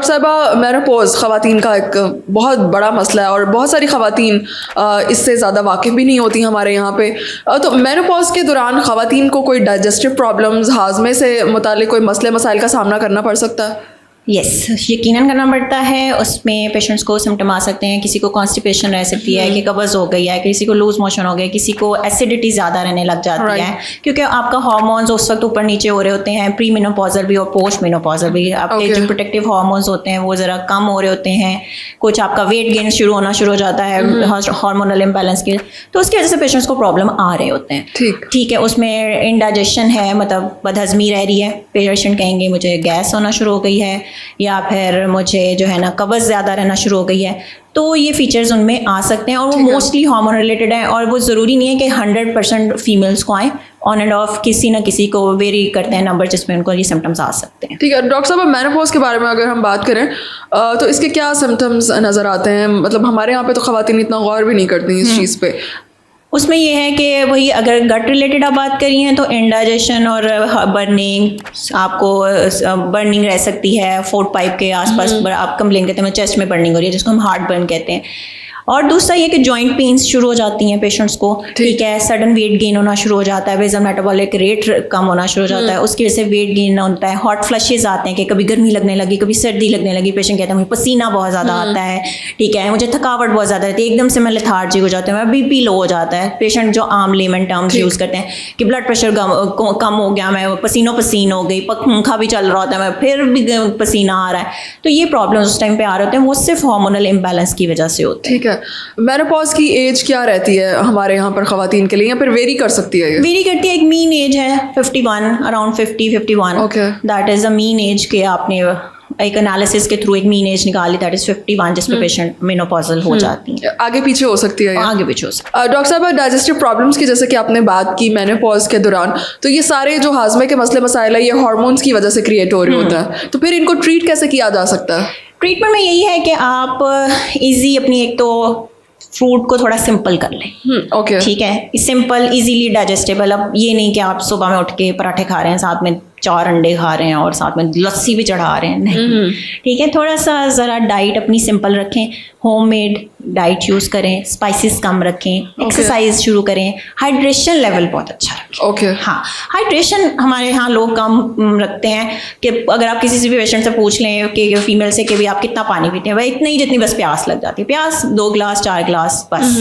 साहिबा, मेनोपॉज ख़वातीन का एक बहुत बड़ा मसला है और बहुत सारी ख़वातीन इससे ज़्यादा वाकिफ़ भी नहीं होती हमारे यहाँ पे। तो मेनोपॉज के दौरान ख़वातीन को कोई डाइजेस्टिव प्रॉब्लम्स, हाजमे से मुतालिक कोई मसले मसाइल का सामना करना पड़ सकता है? यस, यकीनन करना पड़ता है। उसमें पेशेंट्स को सिम्टम आ सकते हैं, किसी को कॉन्स्टिपेशन रह सकती है कि कब्ज़ हो गई है, किसी को लूज़ मोशन हो गया, किसी को एसिडिटी ज़्यादा रहने लग जाती है, क्योंकि आपका हार्मोन्स उस वक्त ऊपर नीचे हो रहे होते हैं, प्री मेनोपॉजल भी और पोस्ट मेनोपॉजल भी। आपके जो प्रोटेक्टिव हार्मोन्स होते हैं वो ज़रा कम हो रहे होते हैं, कुछ आपका वेट गेन शुरू होना शुरू हो जाता है हार्मोनल इम्बैलेंस के, तो उसकी वजह से पेशेंट्स को प्रॉब्लम आ रहे होते हैं। ठीक है, उसमें इंडाइजेशन है, मतलब बदहज़मी रह रही है, पेशेंट कहेंगे मुझे गैस होना शुरू हो गई है या फिर मुझे जो है ना कब्ज़ ज़्यादा रहना शुरू हो गई है, तो ये फीचर्स उनमें आ सकते हैं और वो मोस्टली हार्मोन रिलेटेड हैं और वो ज़रूरी नहीं है कि 100% फीमेल्स को आए, ऑन एंड ऑफ किसी ना किसी को वेरी करते हैं नंबर जिसमें उनको ये सिम्टम्स आ सकते हैं। ठीक है डॉक्टर साहब, मेनोपॉज के बारे में अगर हम बात करें तो इसके क्या सिम्टम्स नज़र आते हैं? मतलब हमारे यहाँ पे तो ख़वातीन इतना गौर भी नहीं करती इस चीज़ पे। उसमें ये है कि वही अगर गट रिलेटेड आप बात करी हैं तो इंडाइजेशन और बर्निंग, आपको बर्निंग रह सकती है फूड पाइप के आसपास, आप कंप्लेन करते हैं चेस्ट में बर्निंग हो रही है जिसको हम हार्ट बर्न कहते हैं। और दूसरा ये कि जॉइंट पेन्स शुरू हो जाती हैं पेशेंट्स को, ठीक है, सडन वेट गेन होना शुरू हो जाता है, बेसल मेटाबॉलिक रेट कम होना शुरू हो जाता है, उसकी वजह से वेट गेन होता है, हॉट फ्लशेज आते हैं कि कभी गर्मी लगने लगी, कभी सर्दी लगने लगी, पेशेंट कहता है मुझे पसीना बहुत ज़्यादा आता है, ठीक है, मुझे थकावट बहुत ज़्यादा रहती है, एकदम से मैं लेथार्जिक हो जाती हूँ, मैं बीपी लो हो जाता है। पेशेंट जो आम लेमन टर्म्स यूज़ करते हैं कि ब्लड प्रेशर कम हो गया, मैं पसीनो हो गई, पंखा भी चल रहा होता है, मैं फिर भी पसीना आ रहा है, तो ये प्रॉब्लम उस टाइम पे आ रहे होते हैं, वो सिर्फ हार्मोनल इम्बैलेंस की वजह से होती है। ठीक है, मेनोपॉज की एज क्या रहती है हमारे यहाँ पर ख़वातीन के लिए, या फिर वेरी कर सकती है? वेरी करती है, एक मीन एज है 51, around 50-51, that is a mean age के आपने एक एनालिसिस के थ्रू एक मीन एज निकाली, दैट इज 51 जिस पे पेशेंट मेनोपॉजल हो जाती है। आगे पीछे हो सकती है? आगे पीछे हो सकती है। डॉक्टर साहब, डाइजेस्टिव प्रॉब्लम्स की जैसे कि आपने बात की मेनोपॉज के दौरान, तो ये सारे जो हाजमे के मसले मसाइल है ये हार्मोन्स की वजह से क्रिएट हो रहे होता है, तो फिर इनको ट्रीट कैसे किया जा सकता है? ट्रीटमेंट में यही है कि आप ईजी अपनी एक तो फ्रूट को थोड़ा सिंपल कर लें। ठीक है, सिंपल इजीली डाइजेस्टेबल। अब ये नहीं कि आप सुबह में उठ के पराठे खा रहे हैं, साथ में 4 अंडे खा रहे हैं और साथ में लस्सी भी चढ़ा रहे हैं, नहीं। ठीक है, थोड़ा सा ज़रा डाइट अपनी सिंपल रखें, होममेड डाइट यूज़ करें, स्पाइसेस कम रखें, एक्सरसाइज शुरू करें, हाइड्रेशन लेवल बहुत अच्छा रखें। हाँ, हाइड्रेशन हमारे यहाँ लोग कम रखते हैं कि अगर आप किसी से भी पेशेंट से पूछ लें कि फीमेल से कि भी आप कितना पानी पीते हैं, भाई इतना ही जितनी बस प्यास लग जाती है, प्यास 2 गिलास 4 गिलास बस,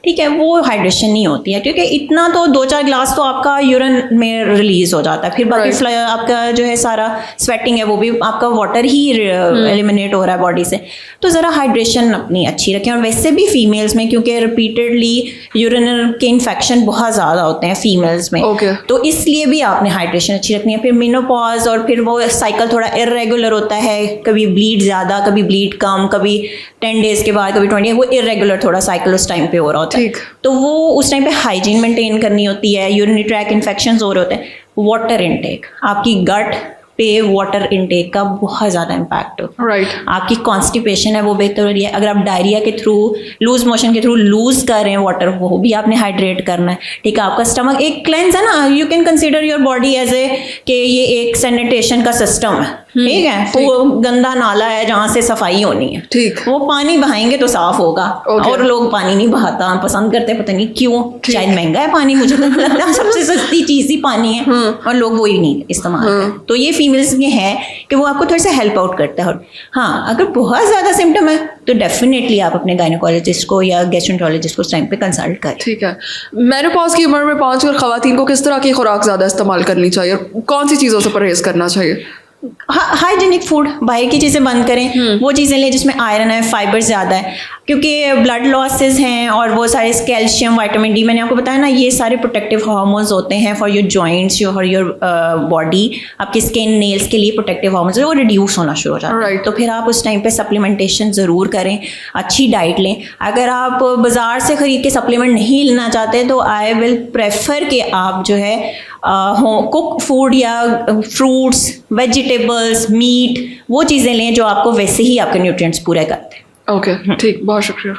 ठीक है, वो हाइड्रेशन नहीं होती है, क्योंकि इतना तो 2-4 गिलास तो आपका यूरिन में रिलीज हो जाता है, फिर बाकी आपका जो है सारा स्वेटिंग है वो भी आपका वाटर ही एलिमिनेट हो रहा है बॉडी से। तो ज़रा हाइड्रेशन अपनी अच्छी रखें। और वैसे भी फीमेल्स में क्योंकि रिपीटेडली यूरिनल के इन्फेक्शन बहुत ज़्यादा होते हैं फीमेल्स में, तो इसलिए भी आपने हाइड्रेशन अच्छी रखनी है। फिर मेनोपॉज और फिर वो साइकिल थोड़ा इरेगुलर होता है, कभी ब्लीड ज़्यादा, कभी ब्लीड कम, कभी 10 डेज़ के बाद, कभी 20, वो इरेगुलर थोड़ा साइकिल उस टाइम पे हो रहा होता है, तो वो उस टाइम पे हाइजीन मेंटेन करनी होती है। यूरिनरी ट्रैक इन्फेक्शन हो रहे होते हैं। वाटर इनटेक, आपकी गट पे वाटर इनटेक का बहुत ज़्यादा इम्पैक्ट हो। आपकी कॉन्स्टिपेशन है वो बेहतर हो रही है। अगर आप डायरिया के थ्रू, लूज मोशन के थ्रू लूज कर रहे हैं वाटर, वो भी आपने हाइड्रेट करना है। ठीक है, आपका स्टमक एक क्लेंस है ना, you can consider your body as a कि ये एक सैनिटेशन का सिस्टम है, ठीक है, वो गंदा नाला है जहाँ से सफाई होनी है, ठीक, वो पानी बहाएंगे तो साफ होगा। और लोग पानी नहीं बहाता पसंद करते, पता नहीं क्यों, शायद महंगा है पानी, मुझे तो लगता है सबसे सस्ती चीज़ ही पानी है और लोग वही नहीं इस्तेमाल करते। तो ये फीमेल्स में है कि वो आपको थोड़ा सा हेल्प आउट करता है। हाँ, अगर बहुत ज़्यादा सिम्टम है तो डेफिनेटली आप अपने गायनेकोलॉजिस्ट को या गैस्ट्रोएंटरोलॉजिस्ट को उस टाइम पे कंसल्ट करें। ठीक है, मेनोपॉज की उम्र में पहुंचकर ख़वातीन को किस तरह की खुराक ज़्यादा इस्तेमाल करनी चाहिए, कौन सी चीज़ों से परहेज़ करना चाहिए? हाइजीनिक फूड, बाहर की चीज़ें बंद करें, वो चीज़ें लें जिसमें आयरन है, फाइबर ज़्यादा है, क्योंकि ब्लड लॉसेस हैं और वो सारे कैल्शियम, विटामिन डी, मैंने आपको बताया ना, ये सारे प्रोटेक्टिव हार्मोन्स होते हैं for your joints, for your body. आपकी स्किन, नेल्स के लिए प्रोटेक्टिव हार्मोन्स वो रिड्यूस होना शुरू हो जाता है। तो फिर आप उस टाइम पे सप्लीमेंटेशन ज़रूर करें, अच्छी डाइट लें। अगर आप बाज़ार से ख़रीद के सप्लीमेंट नहीं लेना चाहते तो आई विल प्रेफर कि आप जो है कुक फूड या फ्रूट्स, वेजिटेबल्स, मीट, वो चीज़ें लें जो आपको वैसे ही आपके न्यूट्रिएंट्स पूरे करते हैं। ओके, ठीक, बहुत शुक्रिया।